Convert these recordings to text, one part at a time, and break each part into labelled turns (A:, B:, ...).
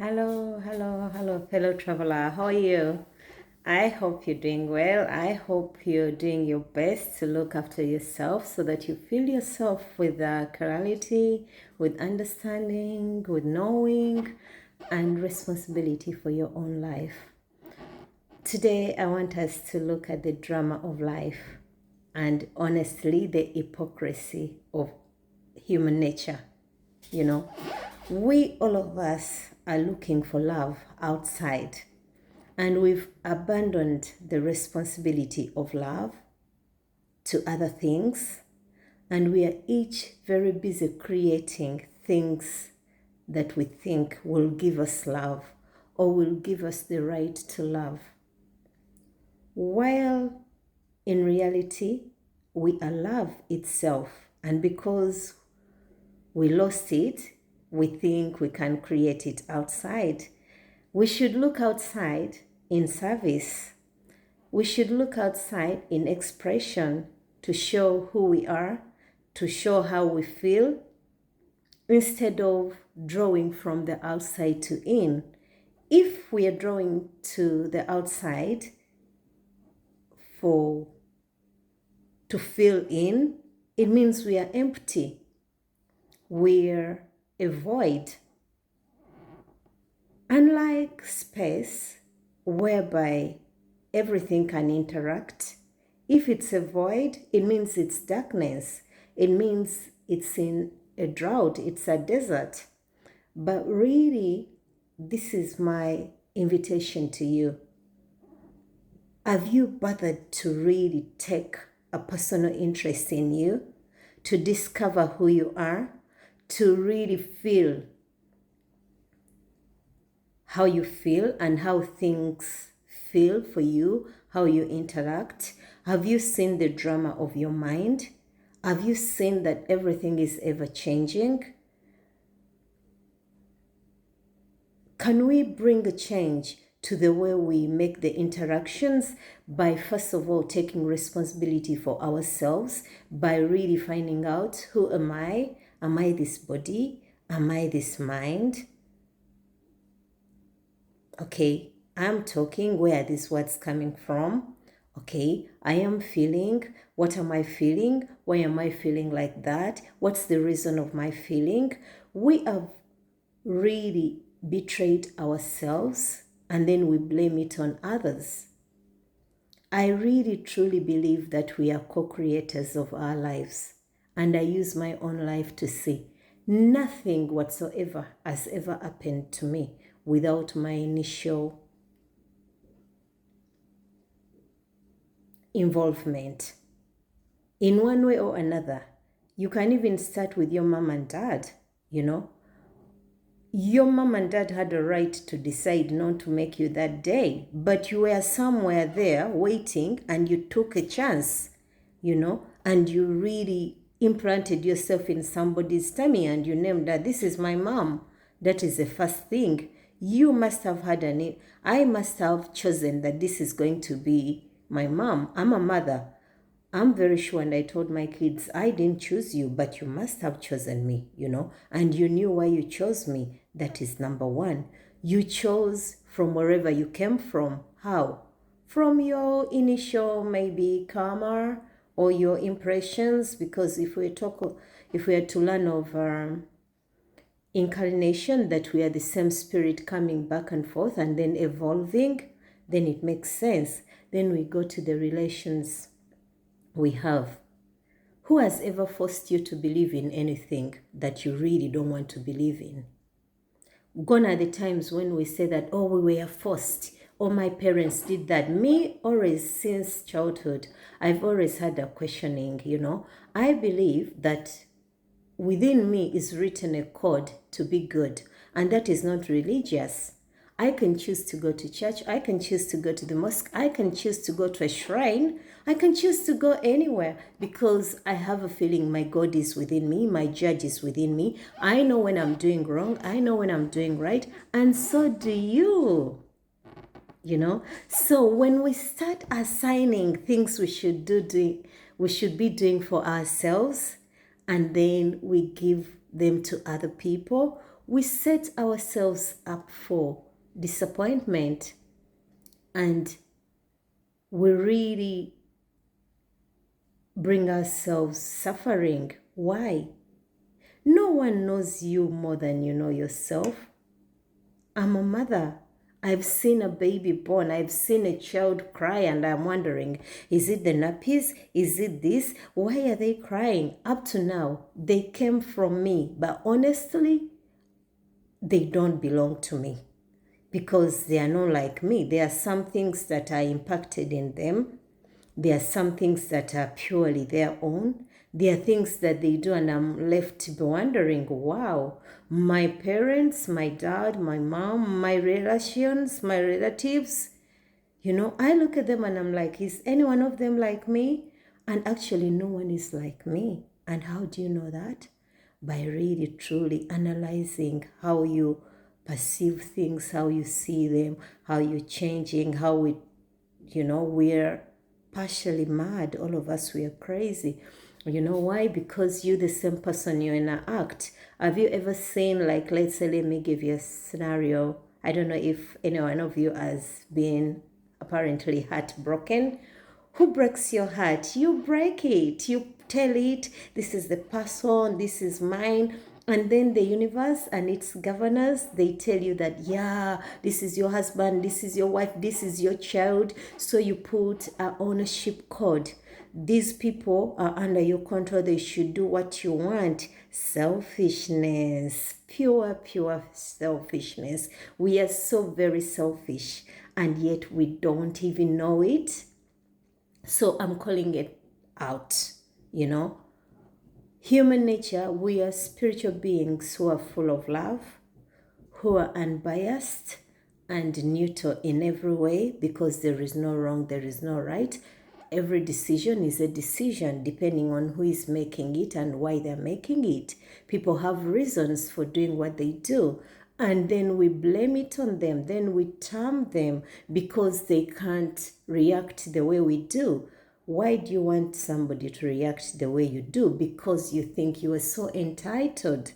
A: Hello, fellow traveler. How are you? I hope you're doing well. I hope you're doing your best to look after yourself so that you fill yourself with clarity, with understanding, with knowing, and responsibility for your own life. Today, I want us to look at the drama of life and honestly, the hypocrisy of human nature. You know, we all of us are looking for love outside, and we've abandoned the responsibility of love to other things, and we are each very busy creating things that we think will give us love or will give us the right to love. While in reality, we are love itself, and because we lost it, we think we can create it outside. We should look outside in service. We should look outside in expression to show who we are, to show how we feel, instead of drawing from the outside to in. If we are drawing to the outside to fill in, it means we are empty. We're a void. Unlike space, whereby everything can interact, if it's a void, it means it's darkness. It means it's in a drought, it's a desert. But really, this is my invitation to you. Have you bothered to really take a personal interest in you, to discover who you are, to really feel how you feel and how things feel for you, how you interact? Have you seen the drama of your mind? Have you seen that everything is ever changing? Can we bring a change to the way we make the interactions by, first of all, taking responsibility for ourselves, by really finding out, who am I? Am I this body? Am I this mind? Okay, I'm talking, where are these words coming from? Okay, I am feeling. What am I feeling? Why am I feeling like that? What's the reason of my feeling? We have really betrayed ourselves and then we blame it on others. I really truly believe that we are co-creators of our lives, and I use my own life to see nothing whatsoever has ever happened to me without my initial involvement. In one way or another, you can even start with your mom and dad, Your mom and dad had a right to decide not to make you that day, but you were somewhere there waiting and you took a chance, and you really implanted yourself in somebody's tummy and you named that this is my mom. That is the first thing. You must have had I must have chosen that this is going to be my mom. I'm a mother. I'm very sure, and I told my kids, I didn't choose you, but you must have chosen me, and you knew why you chose me. That is number one. You chose from wherever you came from. How? From your initial maybe karma or your impressions, because if we are to learn of incarnation, that we are the same spirit coming back and forth and then evolving, then it makes sense. Then we go to the relations we have. Who has ever forced you to believe in anything that you really don't want to believe in? Gone are the times when we say that, oh, we were forced, or my parents did that. Me, always, since childhood, I've always had a questioning, I believe that within me is written a code to be good, and that is not religious. I can choose to go to church. I can choose to go to the mosque. I can choose to go to a shrine. I can choose to go anywhere because I have a feeling my God is within me. My judge is within me. I know when I'm doing wrong. I know when I'm doing right. And so do you. So when we start assigning things we should we should be doing for ourselves, and then we give them to other people, we set ourselves up for disappointment, and we really bring ourselves suffering. Why? No one knows you more than you know yourself. I'm a mother. I've seen a baby born. I've seen a child cry, and I'm wondering, is it the nappies? Is it this? Why are they crying? Up to now, they came from me. But honestly, they don't belong to me because they are not like me. There are some things that are impacted in them. There are some things that are purely their own. There are things that they do, and I'm left to be wondering, wow, my parents, my dad, my mom, my relations, my relatives, I look at them and I'm like, is any one of them like me? And actually, no one is like me. And how do you know that? By really, truly analyzing how you perceive things, how you see them, how you're changing, how we're partially mad. All of us, we are crazy. You know why? Because you're the same person, you're in an act. Have you ever seen, like, let's say, let me give you a scenario. I don't know if any one of you has been apparently heartbroken. Who breaks your heart? You break it. You tell it, this is the person, this is mine. And then the universe and its governors, they tell you that, yeah, this is your husband, this is your wife, this is your child. So you put an ownership code. These people are under your control. They should do what you want. Selfishness, pure selfishness. We are so very selfish, and yet we don't even know it. So I'm calling it out, Human nature, we are spiritual beings who are full of love, who are unbiased and neutral in every way, because there is no wrong, there is no right. Every decision is a decision depending on who is making it and why they're making it. People have reasons for doing what they do, and then we blame it on them. Then we term them because they can't react the way we do. Why do you want somebody to react the way you do? Because you think you are so entitled.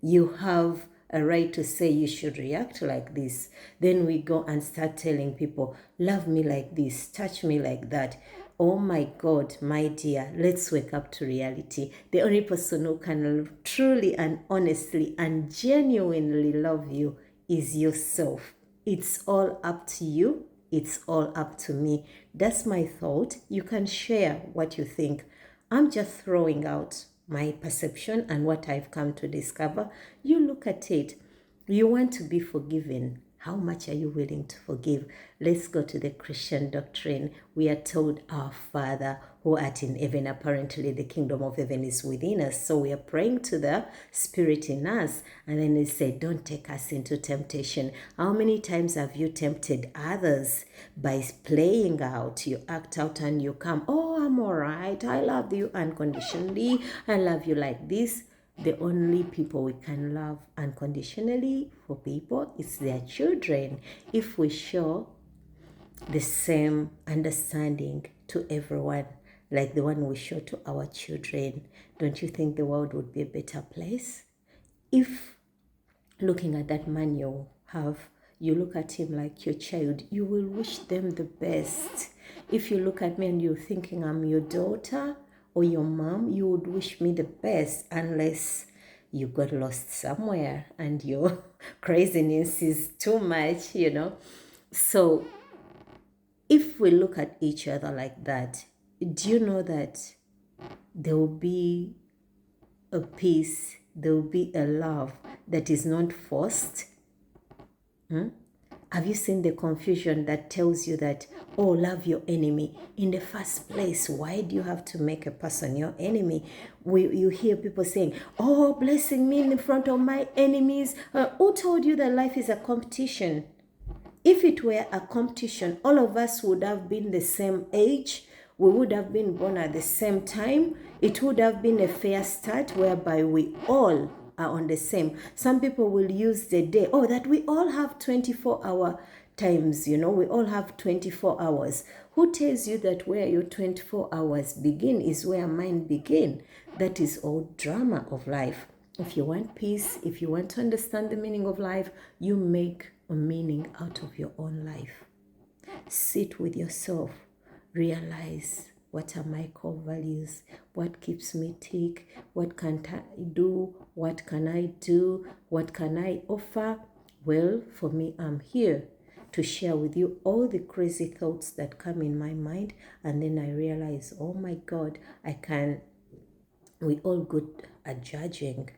A: You have a right to say you should react like this. Then we go and start telling people, love me like this, touch me like that. Oh my God, my dear, let's wake up to reality. The only person who can truly and honestly and genuinely love you is yourself. It's all up to you. It's all up to me. That's my thought. You can share what you think. I'm just throwing out my perception and what I've come to discover. You look at it. You want to be forgiven. How much are you willing to forgive? Let's go to the Christian doctrine. We are told, our Father who art in heaven. Apparently the kingdom of heaven is within us. So we are praying to the Spirit in us. And then they say, don't take us into temptation. How many times have you tempted others by playing out? You act out and you come, oh, I'm all right. I love you unconditionally. I love you like this. The only people we can love unconditionally for people is their children. If we show the same understanding to everyone like the one we show to our children, don't you think the world would be a better place? If looking at that man you have, you look at him like your child, you will wish them the best. If you look at me and you're thinking I'm your daughter or your mom, you would wish me the best, unless you got lost somewhere and your craziness is too much, So if we look at each other like that, do you know that there will be a peace, there will be a love that is not forced? Have you seen the confusion that tells you that, oh, love your enemy? In the first place, why do you have to make a person your enemy? You hear people saying, oh, blessing me in front of my enemies. Who told you that life is a competition? If it were a competition, all of us would have been the same age. We would have been born at the same time. It would have been a fair start whereby we all are on the same. Some people will use the day, that we all have 24-hour times, we all have 24 hours. Who tells you that where your 24 hours begin is where mine begin? That is all drama of life. If you want peace, if you want to understand the meaning of life, you make a meaning out of your own life. Sit with yourself, realize, what are my core values? What keeps me tick? What can I do? What can I do? What can I offer? Well, for me, I'm here to share with you all the crazy thoughts that come in my mind. And then I realize, oh my God, we all good at judging,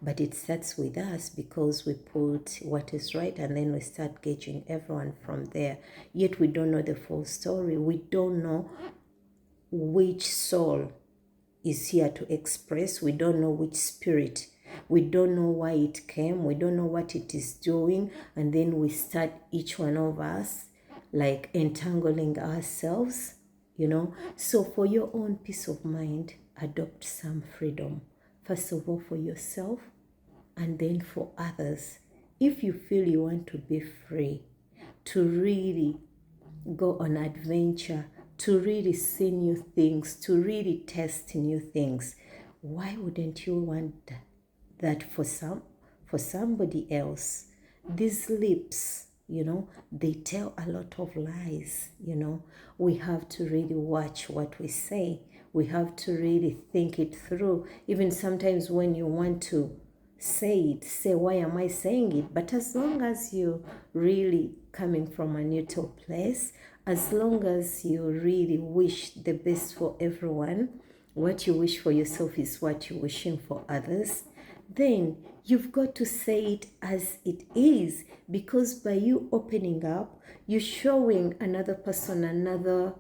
A: but it starts with us because we put what is right and then we start gauging everyone from there. Yet we don't know the full story. We don't know which soul is here to express. We don't know which spirit. We don't know why it came. We don't know what it is doing. And then we start, each one of us, like entangling ourselves, So for your own peace of mind, adopt some freedom. First of all, for yourself, and then for others. If you feel you want to be free, to really go on adventure, to really see new things, to really test new things, why wouldn't you want that for somebody else? These lips, they tell a lot of lies. We have to really watch what we say. We have to really think it through. Even sometimes when you want to say it, say, why am I saying it? But as long as you're really coming from a neutral place, as long as you really wish the best for everyone, what you wish for yourself is what you're wishing for others, then you've got to say it as it is, because by you opening up, you're showing another person another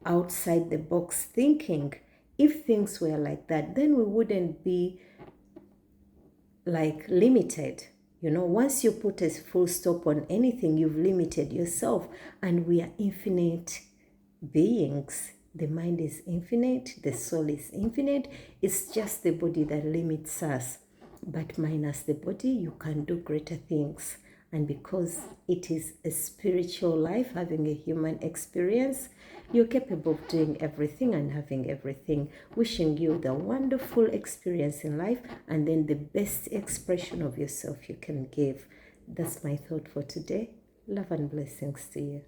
A: outside the box thinking. If things were like that, then we wouldn't be like limited. Once you put a full stop on anything, you've limited yourself. And we are infinite beings. The mind is infinite, the soul is infinite. It's just the body that limits us. But minus the body, you can do greater things. And because it is a spiritual life, having a human experience, you're capable of doing everything and having everything. Wishing you the wonderful experience in life, and then the best expression of yourself you can give. That's my thought for today. Love and blessings to you.